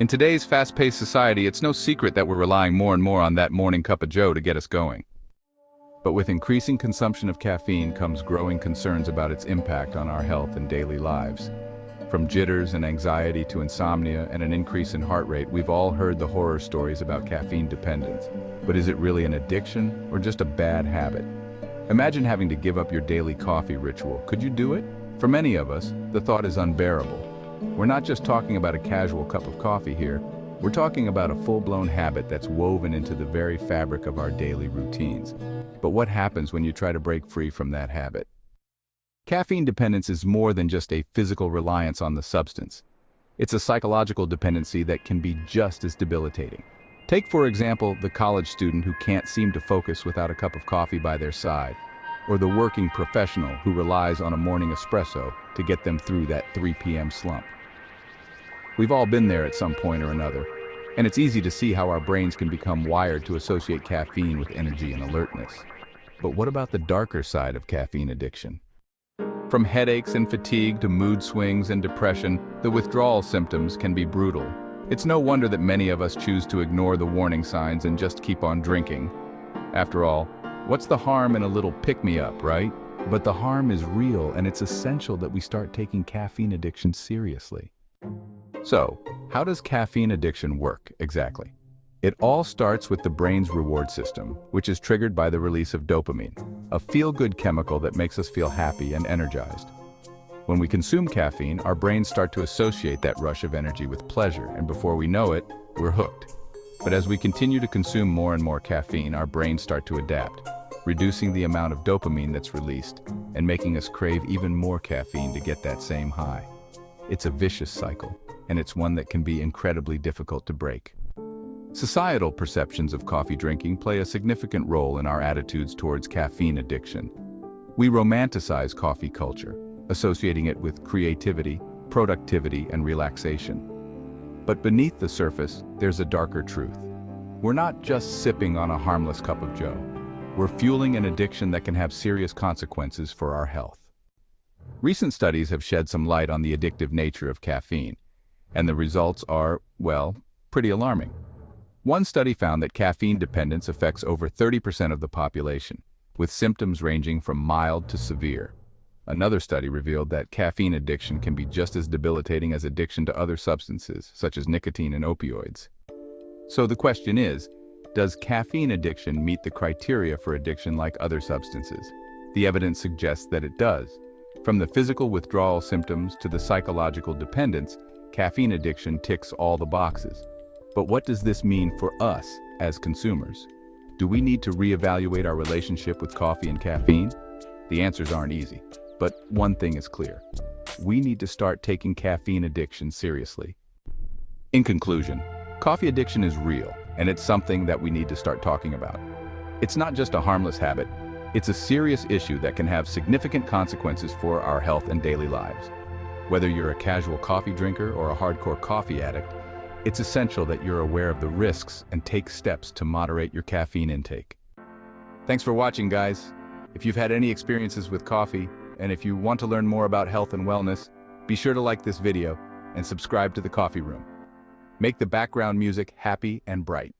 In today's fast-paced society, it's no secret that we're relying more and more on that morning cup of joe to get us going. But with increasing consumption of caffeine comes growing concerns about its impact on our health and daily lives. From jitters and anxiety to insomnia and an increase in heart rate, we've all heard the horror stories about caffeine dependence. But is it really an addiction or just a bad habit? Imagine having to give up your daily coffee ritual. Could you do it? For many of us, the thought is unbearable. We're not just talking about a casual cup of coffee here. We're talking about a full-blown habit that's woven into the very fabric of our daily routines. But what happens when you try to break free from that habit? Caffeine dependence is more than just a physical reliance on the substance. It's a psychological dependency that can be just as debilitating. Take, for example, the college student who can't seem to focus without a cup of coffee by their side, or the working professional who relies on a morning espresso to get them through that 3 p.m. slump. We've all been there at some point or another, and it's easy to see how our brains can become wired to associate caffeine with energy and alertness. But what about the darker side of caffeine addiction? From headaches and fatigue to mood swings and depression, the withdrawal symptoms can be brutal. It's no wonder that many of us choose to ignore the warning signs and just keep on drinking. After all, what's the harm in a little pick-me-up, right? But the harm is real, and it's essential that we start taking caffeine addiction seriously. So, how does caffeine addiction work exactly? It all starts with the brain's reward system, which is triggered by the release of dopamine, a feel-good chemical that makes us feel happy and energized. When we consume caffeine, our brains start to associate that rush of energy with pleasure, and before we know it, we're hooked. But as we continue to consume more and more caffeine, our brains start to adapt, reducing the amount of dopamine that's released and making us crave even more caffeine to get that same high. It's a vicious cycle, and it's one that can be incredibly difficult to break. Societal perceptions of coffee drinking play a significant role in our attitudes towards caffeine addiction. We romanticize coffee culture, associating it with creativity, productivity, and relaxation. But beneath the surface, there's a darker truth. We're not just sipping on a harmless cup of joe. We're fueling an addiction that can have serious consequences for our health. Recent studies have shed some light on the addictive nature of caffeine, and the results are, well, pretty alarming. One study found that caffeine dependence affects over 30% of the population, with symptoms ranging from mild to severe. Another study revealed that caffeine addiction can be just as debilitating as addiction to other substances, such as nicotine and opioids. So the question is, does caffeine addiction meet the criteria for addiction like other substances? The evidence suggests that it does. From the physical withdrawal symptoms to the psychological dependence, caffeine addiction ticks all the boxes. But what does this mean for us as consumers? Do we need to reevaluate our relationship with coffee and caffeine? The answers aren't easy, but one thing is clear. We need to start taking caffeine addiction seriously. In conclusion, coffee addiction is real, and it's something that we need to start talking about. It's not just a harmless habit, it's a serious issue that can have significant consequences for our health and daily lives. Whether you're a casual coffee drinker or a hardcore coffee addict, it's essential that you're aware of the risks and take steps to moderate your caffeine intake. Thanks for watching, guys. If you've had any experiences with coffee, and if you want to learn more about health and wellness, be sure to like this video and subscribe to the Coffee Room. Make the background music happy and bright.